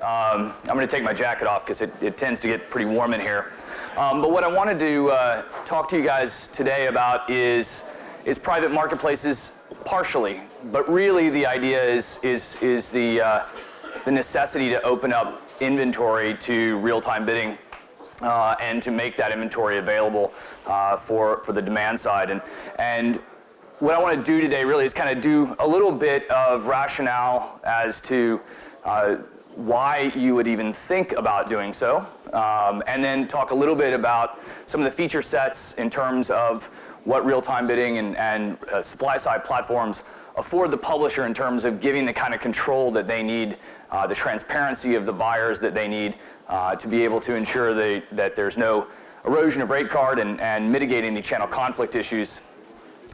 I'm going to take my jacket off because it tends to get pretty warm in here. But what I wanted to talk to you guys today about is private marketplaces partially, but really the idea is the necessity to open up inventory to real-time bidding and to make that inventory available for the demand side. And what I want to do today really is kind of do a little bit of rationale as to why you would even think about doing so, and then talk a little bit about some of the feature sets in terms of what real-time bidding and supply-side platforms afford the publisher in terms of giving the kind of control that they need, the transparency of the buyers that they need to be able to ensure that there's no erosion of rate card and mitigating the channel conflict issues.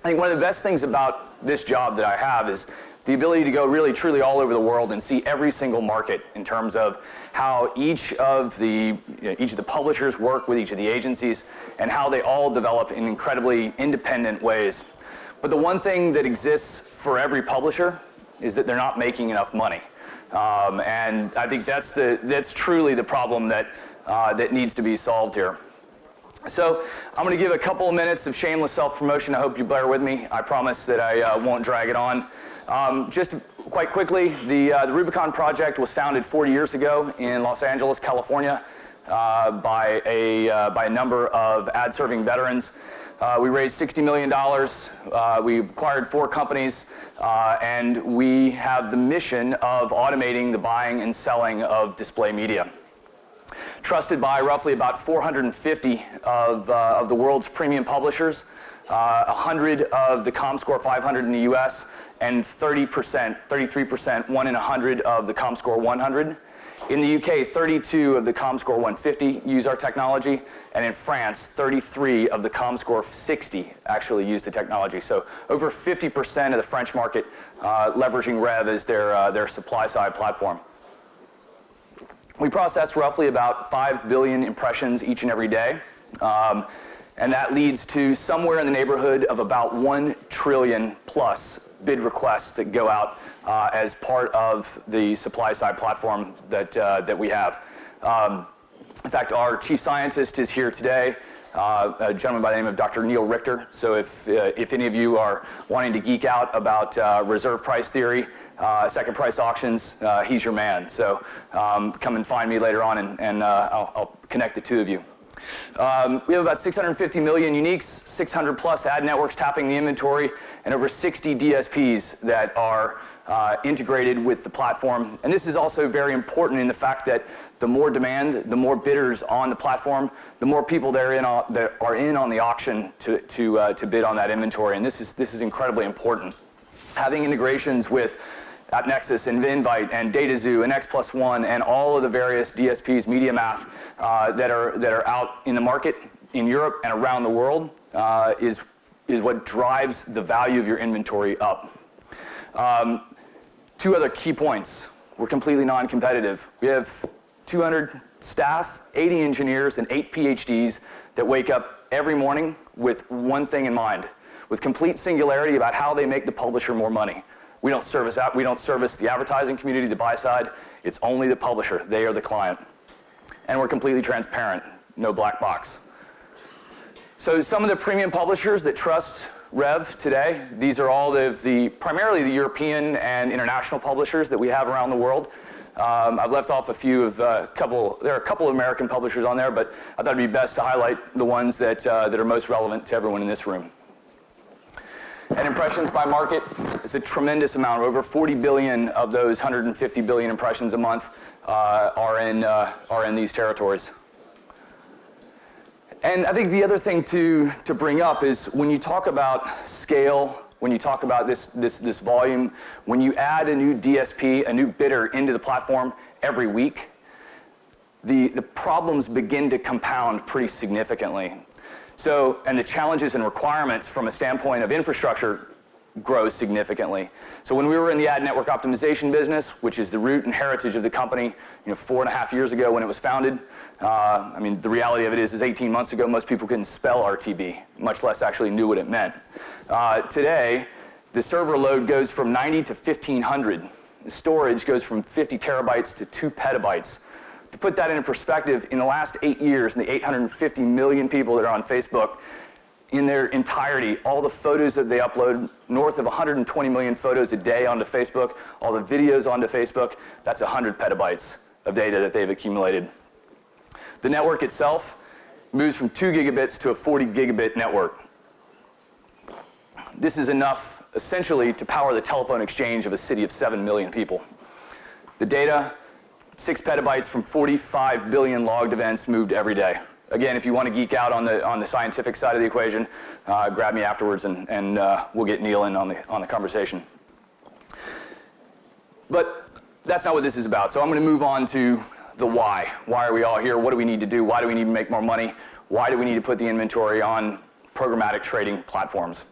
I think one of the best things about this job that I have is the ability to go really truly all over the world and see every single market in terms of how each of the publishers work with each of the agencies and how they all develop in incredibly independent ways. But the one thing that exists for every publisher is that they're not making enough money. And I think that's truly the problem that needs to be solved here. So I'm going to give a couple of minutes of shameless self-promotion. I hope you bear with me. I promise that I won't drag it on. Just quite quickly, the Rubicon project was founded 40 years ago in Los Angeles, California, by a number of ad-serving veterans. We raised $60 million. We acquired 4 companies, and we have the mission of automating the buying and selling of display media. Trusted by roughly about 450 of the world's premium publishers, 100 of the ComScore 500 in the US, and 33%, 1 in 100 of the ComScore 100. In the UK, 32 of the ComScore 150 use our technology, and in France, 33 of the ComScore 60 actually use the technology. So over 50% of the French market leveraging Rev as their supply-side platform. We process roughly about 5 billion impressions each and every day. And that leads to somewhere in the neighborhood of about 1 trillion plus bid requests that go out as part of the supply-side platform that we have. In fact, our chief scientist is here today, a gentleman by the name of Dr. Neil Richter. So if any of you are wanting to geek out about reserve price theory, second price auctions, he's your man. So come and find me later on, and I'll connect the two of you. We have about 650 million uniques, 600 plus ad networks tapping the inventory, and over 60 DSPs that are integrated with the platform. And this is also very important in the fact that the more demand, the more bidders on the platform, the more people that are in on the auction to bid on that inventory. And this is incredibly important. Having integrations with AppNexus and Vinvite and DataZoo and X+1 and all of the various DSPs, MediaMath, that are out in the market in Europe and around the world is what drives the value of your inventory up. 2 other key points. We're completely non-competitive. We have 200 staff, 80 engineers, and 8 PhDs that wake up every morning with one thing in mind, with complete singularity about how they make the publisher more money. We don't service the advertising community, the buy side. It's only the publisher. They are the client. And we're completely transparent, no black box. So some of the premium publishers that trust Rev today, these are all primarily the European and international publishers that we have around the world. I've left off a few of there are a couple of American publishers on there, but I thought it'd be best to highlight the ones that are most relevant to everyone in this room. And impressions by market is a tremendous amount. Over 40 billion of those 150 billion impressions a month are in these territories. And I think the other thing to bring up is when you talk about scale, when you talk about this volume, when you add a new DSP, a new bidder into the platform every week, the problems begin to compound pretty significantly. So, and the challenges and requirements from a standpoint of infrastructure grows significantly. So when we were in the ad network optimization business, which is the root and heritage of the company, 4.5 years ago when it was founded, the reality of it is 18 months ago, most people couldn't spell RTB, much less actually knew what it meant. Today, the server load goes from 90 to 1,500 storage goes from 50 terabytes to 2 petabytes. To put that into perspective, in the last 8 years, and the 850 million people that are on Facebook, in their entirety, all the photos that they upload, north of 120 million photos a day onto Facebook, all the videos onto Facebook, that's 100 petabytes of data that they've accumulated. The network itself moves from 2 gigabits to a 40 gigabit network. This is enough, essentially, to power the telephone exchange of a city of 7 million people. The data, 6 petabytes from 45 billion logged events moved every day. Again, if you want to geek out on the scientific side of the equation, grab me afterwards and we'll get Neil in on the conversation. But that's not what this is about. So I'm going to move on to the why. Why are we all here? What do we need to do? Why do we need to make more money? Why do we need to put the inventory on programmatic trading platforms?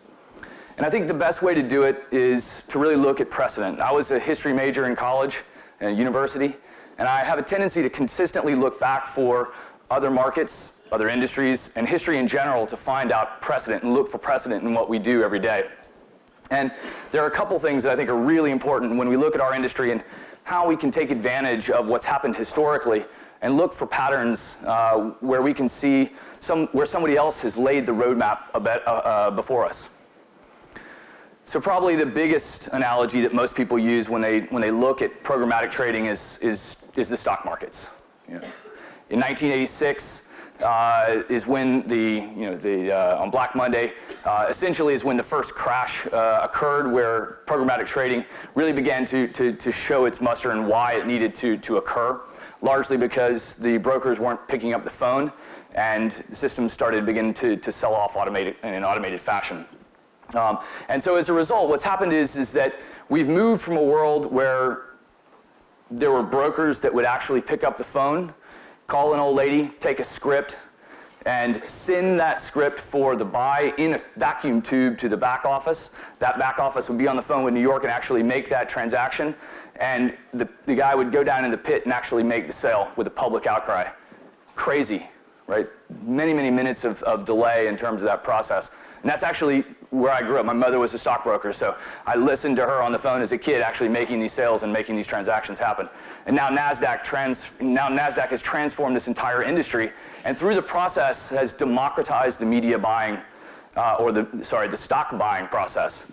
And I think the best way to do it is to really look at precedent. I was a history major in college and university, and I have a tendency to consistently look back for other markets, other industries, and history in general to find out precedent and look for precedent in what we do every day. And there are a couple things that I think are really important when we look at our industry and how we can take advantage of what's happened historically and look for patterns where we can see where somebody else has laid the roadmap before us. So probably the biggest analogy that most people use when they look at programmatic trading is the stock markets. You know, in 1986 is when on Black Monday essentially is when the first crash occurred, where programmatic trading really began to show its muster and why it needed to occur, largely because the brokers weren't picking up the phone and the systems started beginning to sell off in an automated fashion. And so as a result, what's happened is that we've moved from a world where there were brokers that would actually pick up the phone, call an old lady, take a script, and send that script for the buy in a vacuum tube to the back office. That back office would be on the phone with New York and actually make that transaction. And the guy would go down in the pit and actually make the sale with a public outcry. Crazy, right? Many, many minutes of delay in terms of that process. And that's actually where I grew up. My mother was a stockbroker, so I listened to her on the phone as a kid actually making these sales and making these transactions happen. And now NASDAQ has transformed this entire industry, and through the process has democratized the media buying, the stock buying process.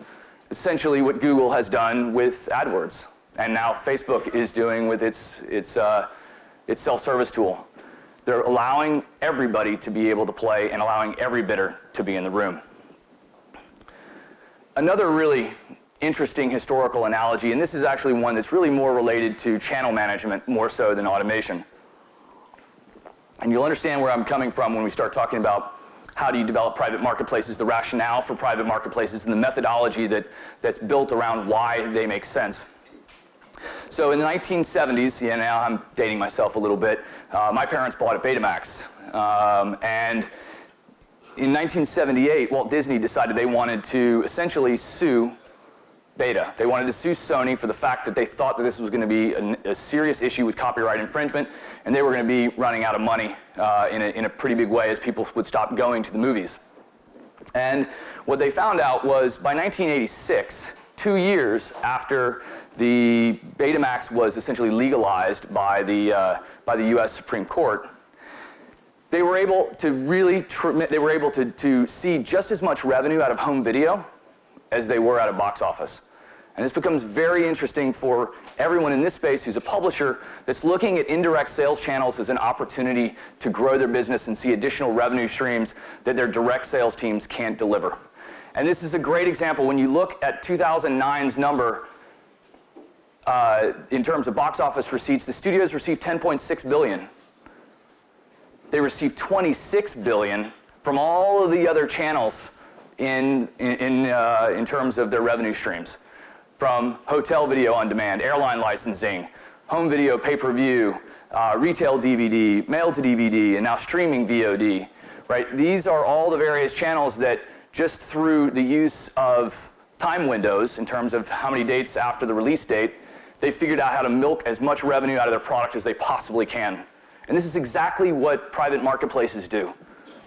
Essentially what Google has done with AdWords, and now Facebook is doing with its self-service tool. They're allowing everybody to be able to play and allowing every bidder to be in the room. Another really interesting historical analogy, and this is actually one that's really more related to channel management more so than automation. And you'll understand where I'm coming from when we start talking about how do you develop private marketplaces, the rationale for private marketplaces, and the methodology that's built around why they make sense. So in the 1970s, yeah, now I'm dating myself a little bit, my parents bought a Betamax. And in 1978, Walt Disney decided they wanted to essentially sue Beta. They wanted to sue Sony for the fact that they thought that this was going to be a serious issue with copyright infringement, and they were going to be running out of money in a pretty big way as people would stop going to the movies. And what they found out was by 1986, 2 years after the Betamax was essentially legalized by the U.S. Supreme Court, they were able to see just as much revenue out of home video as they were out of box office. And this becomes very interesting for everyone in this space who's a publisher that's looking at indirect sales channels as an opportunity to grow their business and see additional revenue streams that their direct sales teams can't deliver. And this is a great example. When you look at 2009's number in terms of box office receipts, the studios received $10.6 billion. They received $26 billion from all of the other channels in terms of their revenue streams, from hotel video on demand, airline licensing, home video pay-per-view, retail DVD, mail to DVD, and now streaming VOD. Right? These are all the various channels that just through the use of time windows in terms of how many dates after the release date, they figured out how to milk as much revenue out of their product as they possibly can. And this is exactly what private marketplaces do.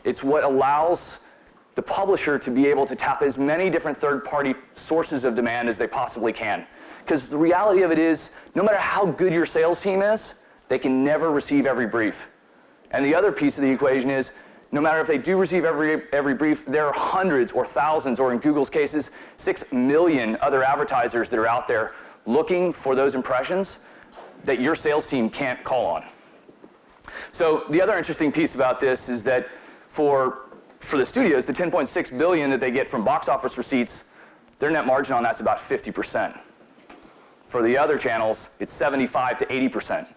It's what allows the publisher to be able to tap as many different third-party sources of demand as they possibly can. Because the reality of it is, no matter how good your sales team is, they can never receive every brief. And the other piece of the equation is, no matter if they do receive every brief, there are hundreds or thousands, or in Google's cases, 6 million other advertisers that are out there looking for those impressions that your sales team can't call on. So the other interesting piece about this is that for the studios, the $10.6 billion that they get from box office receipts, their net margin on that's about 50%. For the other channels, it's 75 to 80%.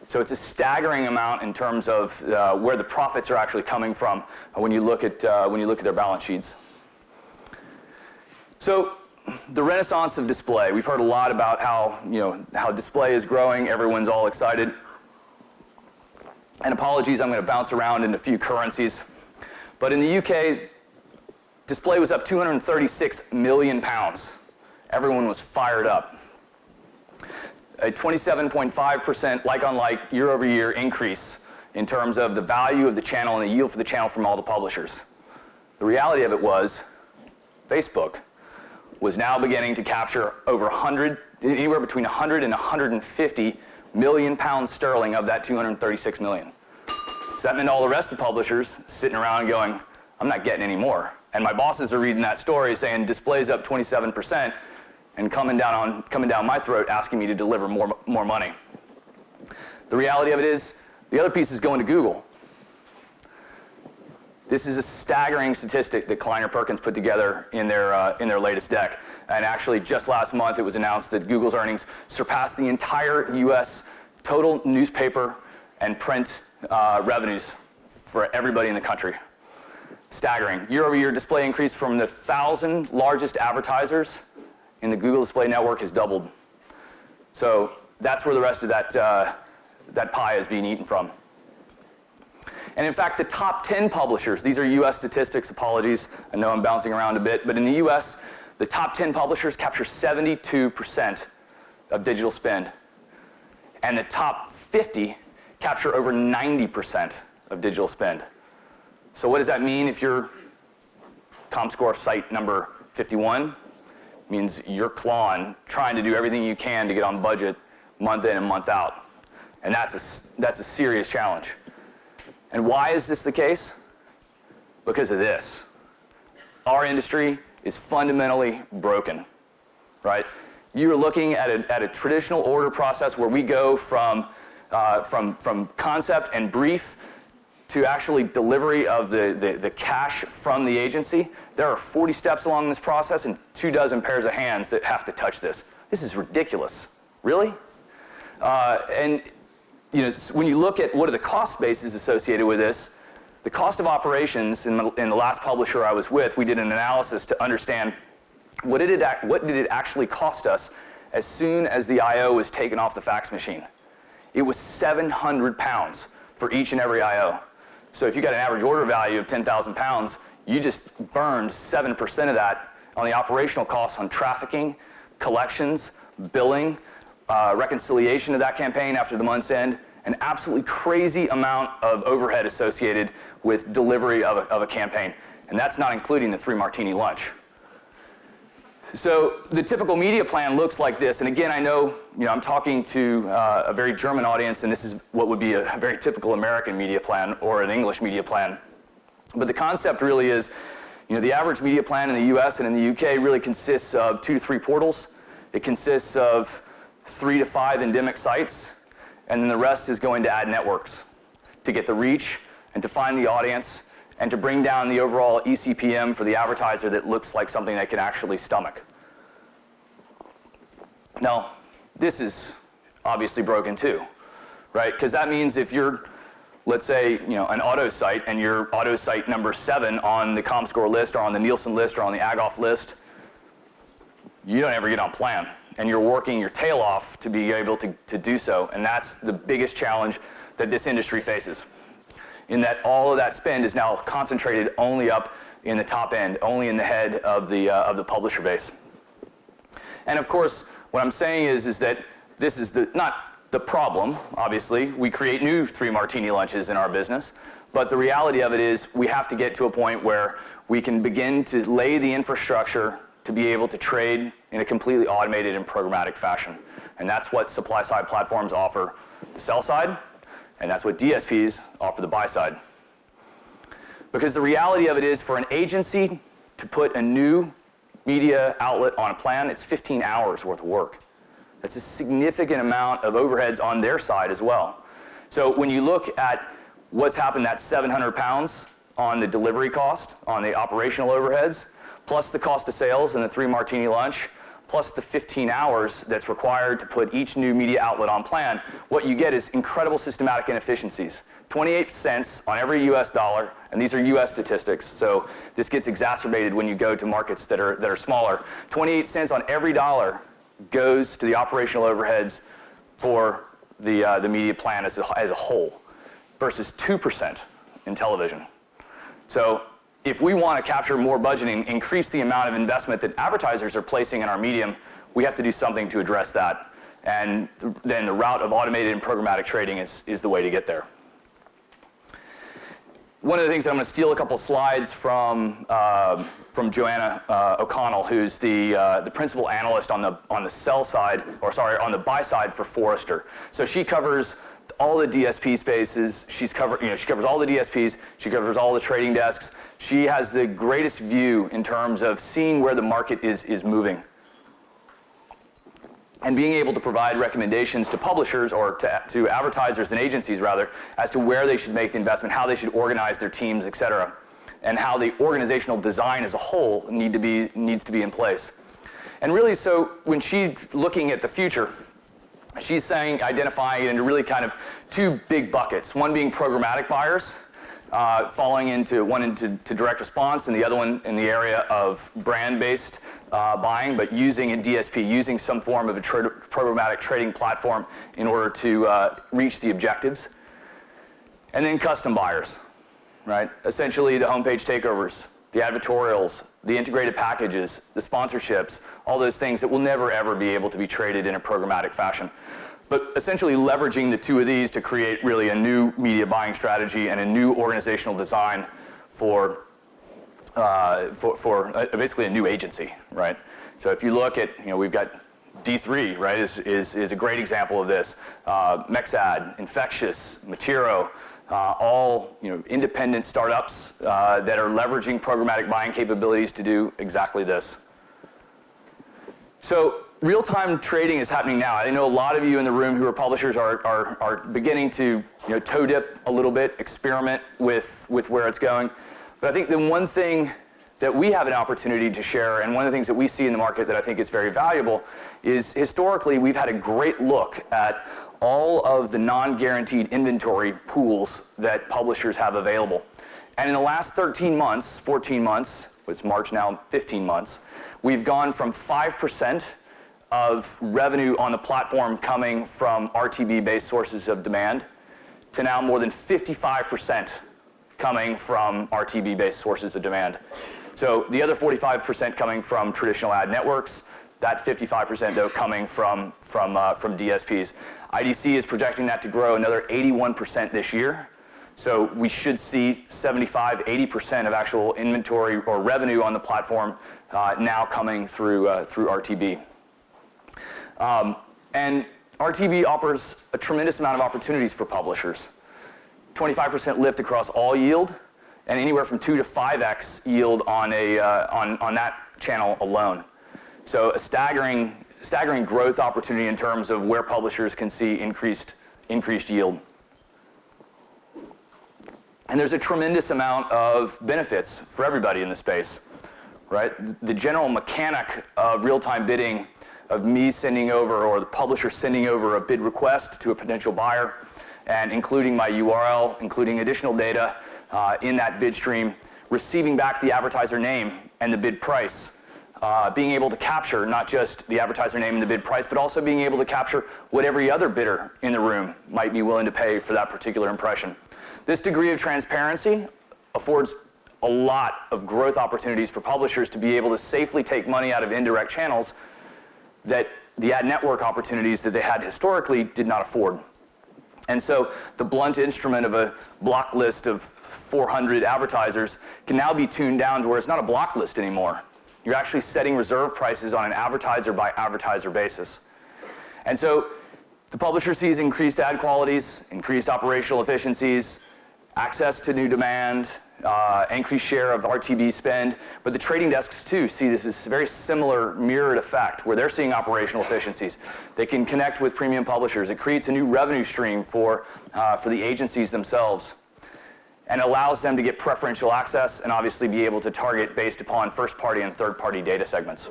So it's a staggering amount in terms of where the profits are actually coming from when you look at their balance sheets. So the renaissance of display. We've heard a lot about how display is growing. Everyone's all excited. And apologies, I'm going to bounce around in a few currencies. But in the UK, display was up 236 million pounds. Everyone was fired up. A 27.5% like-on-like year-over-year increase in terms of the value of the channel and the yield for the channel from all the publishers. The reality of it was Facebook was now beginning to capture over anywhere between 100 and 150 million pounds sterling of that 236 million. So that meant all the rest of the publishers sitting around going, I'm not getting any more. And my bosses are reading that story saying display's up 27% and coming down my throat asking me to deliver more money. The reality of it is the other piece is going to Google. This is a staggering statistic that Kleiner Perkins put together in their latest deck. And actually, just last month, it was announced that Google's earnings surpassed the entire U.S. total newspaper and print revenues for everybody in the country. Staggering. Year-over-year display increase from the 1,000 largest advertisers in the Google Display Network has doubled. So that's where the rest of that pie is being eaten from. And in fact, the top 10 publishers, these are US statistics, apologies, I know I'm bouncing around a bit, but in the US, the top 10 publishers capture 72% of digital spend. And the top 50 capture over 90% of digital spend. So what does that mean if you're ComScore site number 51? It means you're clawing, trying to do everything you can to get on budget month in and month out. And that's a serious challenge. And why is this the case? Because of this. Our industry is fundamentally broken, right? You are looking at a traditional order process where we go from concept and brief to actually delivery of the cash from the agency. There are 40 steps along this process and 24 pairs of hands that have to touch this. This is ridiculous. Really? And when you look at what are the cost bases associated with this, the cost of operations in the last publisher I was with, we did an analysis to understand what did it actually cost us as soon as the I/O was taken off the fax machine. It was 700 pounds for each and every I/O. So if you got an average order value of 10,000 pounds, you just burned 7% of that on the operational costs on trafficking, collections, billing, reconciliation of that campaign after the month's end, an absolutely crazy amount of overhead associated with delivery of a campaign. And that's not including the 3 martini lunch. So the typical media plan looks like this. And again, I know I'm talking to a very German audience, and this is what would be a very typical American media plan or an English media plan. But the concept really is, the average media plan in the US and in the UK really consists of 2 to 3 portals. It consists of 3 to 5 endemic sites, and then the rest is going to ad networks to get the reach and to find the audience and to bring down the overall eCPM for the advertiser that looks like something they can actually stomach. Now, this is obviously broken too, right? Because that means if you're, let's say, an auto site and you're auto site number 7 on the ComScore list or on the Nielsen list or on the AgOff list, you don't ever get on plan. And you're working your tail off to be able to do so. And that's the biggest challenge that this industry faces, in that all of that spend is now concentrated only up in the top end, only in the head of the publisher base. And of course, what I'm saying is that this is not the problem, obviously. We create new 3 martini lunches in our business. But the reality of it is we have to get to a point where we can begin to lay the infrastructure to be able to trade in a completely automated and programmatic fashion. And that's what supply-side platforms offer the sell side, and that's what DSPs offer the buy side. Because the reality of it is, for an agency to put a new media outlet on a plan, it's 15 hours worth of work. That's a significant amount of overheads on their side as well. So when you look at what's happened, that 700 pounds on the delivery cost, on the operational overheads, plus the cost of sales and the 3 martini lunch, plus the 15 hours that's required to put each new media outlet on plan, what you get is incredible systematic inefficiencies. 28 cents on every US dollar, and these are US statistics, so this gets exacerbated when you go to markets that are smaller. 28 cents on every dollar goes to the operational overheads for the media plan as a whole, versus 2% in television. So if we want to capture more budgeting, increase the amount of investment that advertisers are placing in our medium, we have to do something to address that. And then the route of automated and programmatic trading is the way to get there. One of the things that I'm going to steal a couple slides from Joanna O'Connell, who's the principal analyst on the sell side, or sorry, on the buy side for Forrester. So she covers all the DSP spaces. She covers all the DSPs. She covers all the trading desks. She has the greatest view in terms of seeing where the market is moving, and being able to provide recommendations to publishers, or to advertisers and agencies rather, as to where they should make the investment, how they should organize their teams, et cetera, and how the organizational design as a whole needs to be in place. And really, so when she's looking at the future, she's saying, identifying it into really kind of 2 big buckets. One being programmatic buyers, falling into direct response, and the other one in the area of brand-based buying, but using a DSP, using some form of a programmatic trading platform in order to reach the objectives. And then custom buyers, right? Essentially the homepage takeovers, the advertorials, the integrated packages, the sponsorships, all those things that will never ever be able to be traded in a programmatic fashion. But essentially leveraging the 2 of these to create really a new media buying strategy and a new organizational design for basically a new agency, right? So if you look at, we've got D3, right, is a great example of this. Mexad, Infectious, Matiro, all independent startups that are leveraging programmatic buying capabilities to do exactly this. So real-time trading is happening now. I know a lot of you in the room who are publishers are beginning to toe dip a little bit, experiment with where it's going. But I think the one thing that we have an opportunity to share, and one of the things that we see in the market that I think is very valuable, is historically we've had a great look at all of the non-guaranteed inventory pools that publishers have available. And in the last 13 months, 14 months, it's March now, 15 months, we've gone from 5% of revenue on the platform coming from RTB-based sources of demand to now more than 55% coming from RTB-based sources of demand. So the other 45% coming from traditional ad networks, that 55% though coming from DSPs. IDC is projecting that to grow another 81% this year. So we should see 75–80% of actual inventory or revenue on the platform now coming through RTB. And RTB offers a tremendous amount of opportunities for publishers. 25% lift across all yield, and anywhere from 2 to 5x yield on that channel alone. So a staggering growth opportunity in terms of where publishers can see increased yield. And there's a tremendous amount of benefits for everybody in the space, right? The general mechanic of real-time bidding, of me sending over, or the publisher sending over a bid request to a potential buyer, and including my URL, including additional data in that bid stream, receiving back the advertiser name and the bid price, being able to capture not just the advertiser name and the bid price, but also being able to capture what every other bidder in the room might be willing to pay for that particular impression. This degree of transparency affords a lot of growth opportunities for publishers to be able to safely take money out of indirect channels that the ad network opportunities that they had historically did not afford. And so the blunt instrument of a block list of 400 advertisers can now be tuned down to where it's not a block list anymore. You're actually setting reserve prices on an advertiser by advertiser basis. And so the publisher sees increased ad qualities, increased operational efficiencies, access to new demand, increased share of RTB spend, but the trading desks too see this as a very similar mirrored effect where they're seeing operational efficiencies. They can connect with premium publishers. It creates a new revenue stream for the agencies themselves and allows them to get preferential access and obviously be able to target based upon first-party and third-party data segments.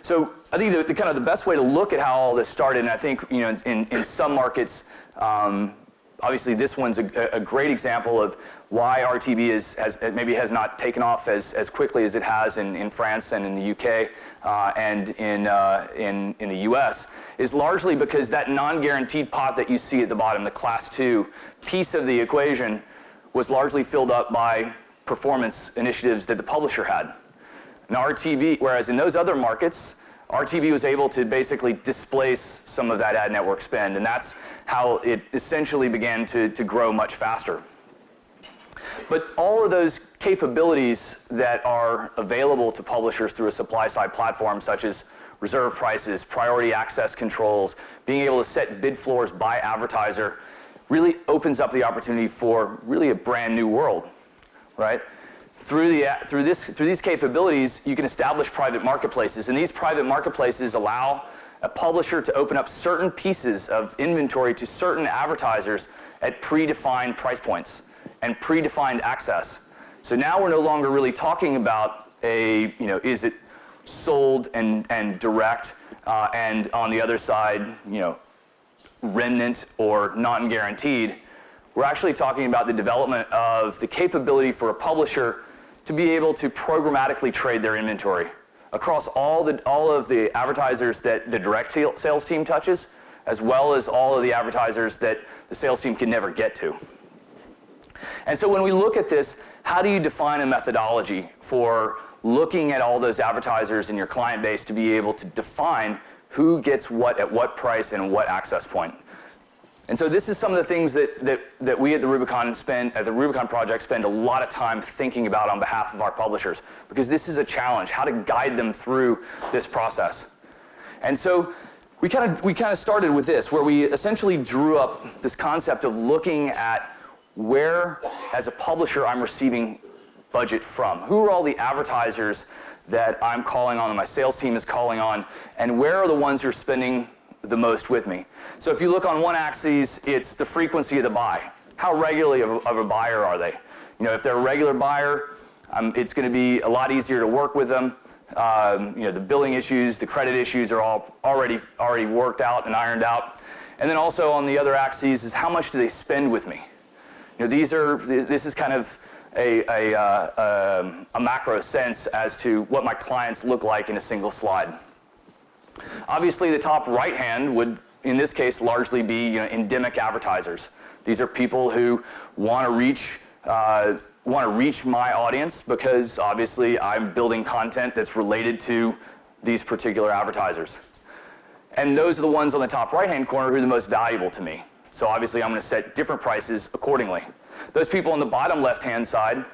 So I think the kind of the best way to look at how all this started, and I think in some markets, obviously this one's a great example of why RTB has not taken off as quickly as it has in France and in the UK and in the US, is largely because that non-guaranteed pot that you see at the bottom, the class 2 piece of the equation, was largely filled up by performance initiatives that the publisher had. Now RTB, whereas in those other markets, RTB was able to basically displace some of that ad network spend, and that's how it essentially began to grow much faster. But all of those capabilities that are available to publishers through a supply-side platform, such as reserve prices, priority access controls, being able to set bid floors by advertiser, really opens up the opportunity for really a brand new world, right? Through these capabilities, you can establish private marketplaces, and these private marketplaces allow a publisher to open up certain pieces of inventory to certain advertisers at predefined price points and predefined access. So now we're no longer really talking about is it sold and direct, and on the other side, remnant or non-guaranteed. We're actually talking about the development of the capability for a publisher to be able to programmatically trade their inventory across all of the advertisers that the direct sales team touches, as well as all of the advertisers that the sales team can never get to. And so when we look at this, how do you define a methodology for looking at all those advertisers in your client base to be able to define who gets what at what price and what access point? And so this is some of the things that we at the Rubicon project spend a lot of time thinking about on behalf of our publishers, because this is a challenge, how to guide them through this process. And so we kind of started with this, where we essentially drew up this concept of looking at where, as a publisher, I'm receiving budget from. Who are all the advertisers that I'm calling on, and my sales team is calling on, and where are the ones who are spending the most with me? So if you look on one axis, it's the frequency of the buy. How regularly of a buyer are they? If they're a regular buyer, it's going to be a lot easier to work with them. The billing issues, the credit issues are all already worked out and ironed out. And then also on the other axes is how much do they spend with me? This is kind of a macro sense as to what my clients look like in a single slide. Obviously, the top right hand would, in this case, largely be endemic advertisers. These are people who want to reach my audience because obviously I'm building content that's related to these particular advertisers. And those are the ones on the top right hand corner who are the most valuable to me. So obviously I'm going to set different prices accordingly. Those people on the bottom left hand side,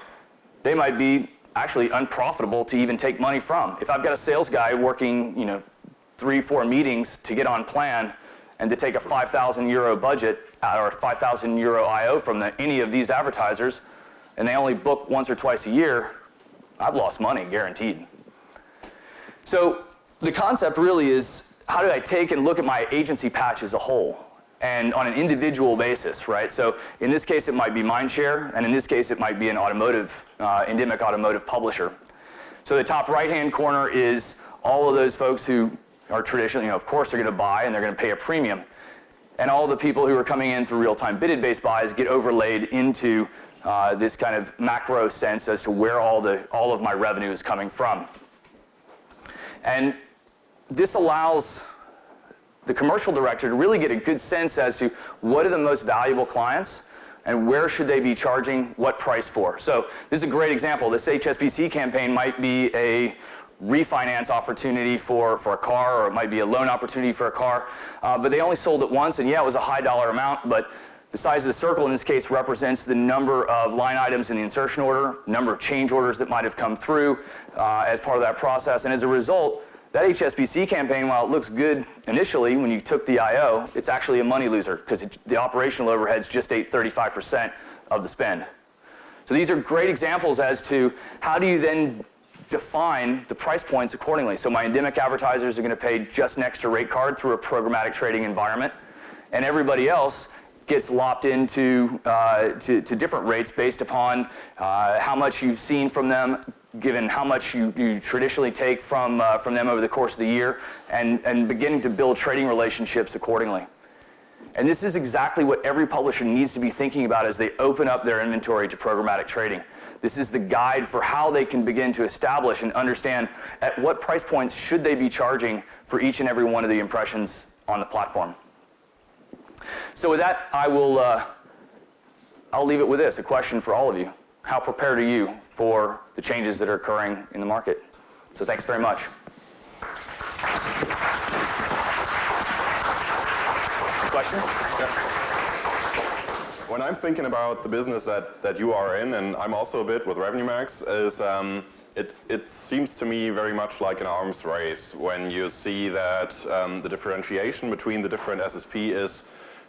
they might be actually unprofitable to even take money from. If I've got a sales guy working 3-4 meetings to get on plan and to take a 5,000 euro budget or 5,000 euro IO from any of these advertisers, and they only book once or twice a year, I've lost money, guaranteed. So the concept really is, how do I take and look at my agency patch as a whole and on an individual basis, right? So in this case, it might be Mindshare, and in this case, it might be an endemic automotive publisher. So the top right-hand corner is all of those folks who are traditionally, of course, they're going to buy and they're going to pay a premium. And all the people who are coming in through real-time bidded-based buys get overlaid into this kind of macro sense as to where all of my revenue is coming from. And this allows the commercial director to really get a good sense as to what are the most valuable clients and where should they be charging what price for. So this is a great example. This HSBC campaign might be a refinance opportunity for a car, or it might be a loan opportunity for a car. But they only sold it once, and yeah, it was a high dollar amount, but the size of the circle in this case represents the number of line items in the insertion order, number of change orders that might have come through as part of that process. And as a result, that HSBC campaign, while it looks good initially when you took the IO, it's actually a money loser because the operational overheads just ate 35% of the spend. So these are great examples as to how do you then define the price points accordingly. So my endemic advertisers are going to pay just next to rate card through a programmatic trading environment, and everybody else gets lopped into to different rates based upon how much you've seen from them, given how much you traditionally take from them over the course of the year, and beginning to build trading relationships accordingly. And this is exactly what every publisher needs to be thinking about as they open up their inventory to programmatic trading. This is the guide for how they can begin to establish and understand at what price points should they be charging for each and every one of the impressions on the platform. So with that, I'll leave it with this, a question for all of you. How prepared are you for the changes that are occurring in the market? So thanks very much. Questions? Yeah. When I'm thinking about the business that you are in, and I'm also a bit with RevenueMax, is it seems to me very much like an arms race when you see that the differentiation between the different SSP is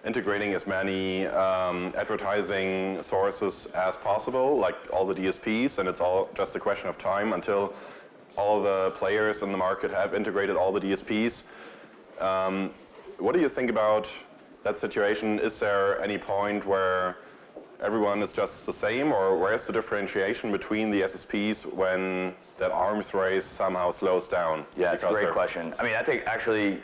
integrating as many advertising sources as possible, like all the DSPs, and it's all just a question of time until all the players in the market have integrated all the DSPs. What do you think about that situation? Is there any point where everyone is just the same, or where's the differentiation between the SSPs when that arms race somehow slows down? Yeah, it's a great question. I mean, I think actually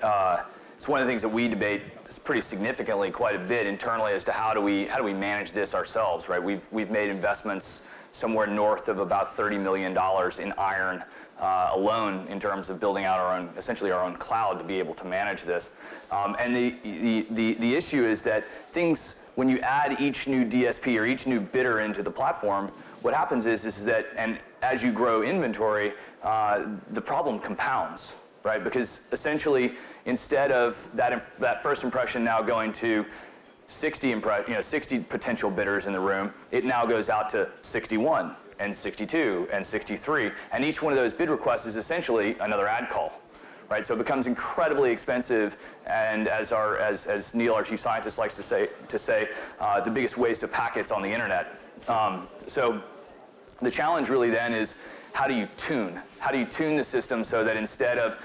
it's one of the things that we debate pretty significantly quite a bit internally as to how do we manage this ourselves, right? We've made investments somewhere north of about $30 million in iron alone in terms of building out essentially our own cloud to be able to manage this. And the issue is that things, when you add each new DSP or each new bidder into the platform, what happens is that, and as you grow inventory, the problem compounds, right? Because essentially, instead of that first impression now going to 60 potential bidders in the room, it now goes out to 61 and 62 and 63, and each one of those bid requests is essentially another ad call, right? So it becomes incredibly expensive, and as Neil, our chief scientist, likes to say, the biggest waste of packets on the internet. So the challenge really then is how do you tune the system so that instead of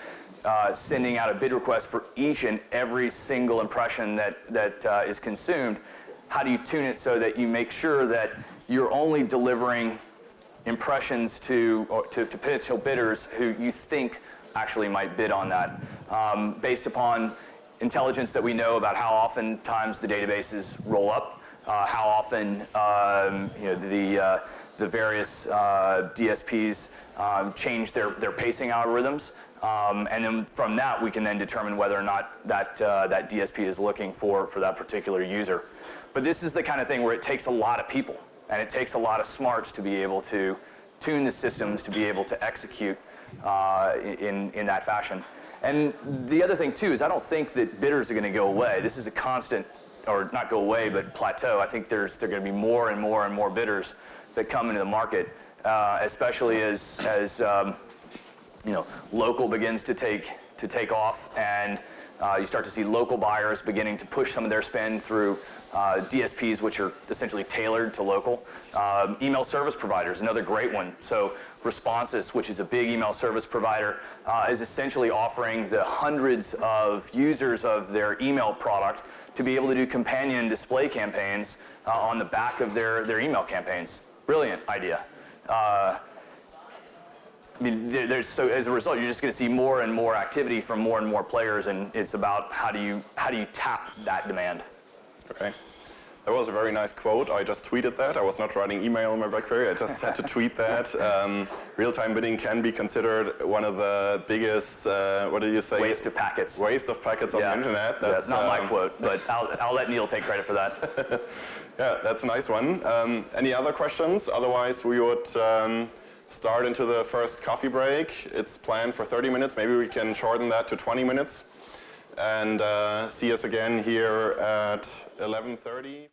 sending out a bid request for each and every single impression that is consumed, how do you tune it so that you make sure that you're only delivering impressions to potential bidders who you think actually might bid on that, based upon intelligence that we know about how often times the databases roll up, how often the various DSPs change their pacing algorithms, and then from that we can then determine whether or not that DSP is looking for that particular user. But this is the kind of thing where it takes a lot of people, and it takes a lot of smarts to be able to tune the systems to be able to execute in that fashion. And the other thing too is I don't think that bidders are going to go away. This is a constant, or not go away, but plateau. I think there are going to be more and more and more bidders that come into the market, especially as local begins to take off, and you start to see local buyers beginning to push some of their spend through DSPs, which are essentially tailored to local. Email service providers, another great one. So Responsus, which is a big email service provider, is essentially offering the hundreds of users of their email product to be able to do companion display campaigns on the back of their email campaigns. Brilliant idea. I mean, so as a result, you're just going to see more and more activity from more and more players, and it's about how do you tap that demand. Okay. That was a very nice quote. I just tweeted that. I was not writing email in my BlackBerry. I just had to tweet that. Real-time bidding can be considered one of the biggest, what did you say? Waste of packets. Waste of packets on the internet. That's not my quote, but I'll let Neil take credit for that. Yeah, that's a nice one. Any other questions? Otherwise, we would start into the first coffee break. It's planned for 30 minutes. Maybe we can shorten that to 20 minutes. And see us again here at 11:30.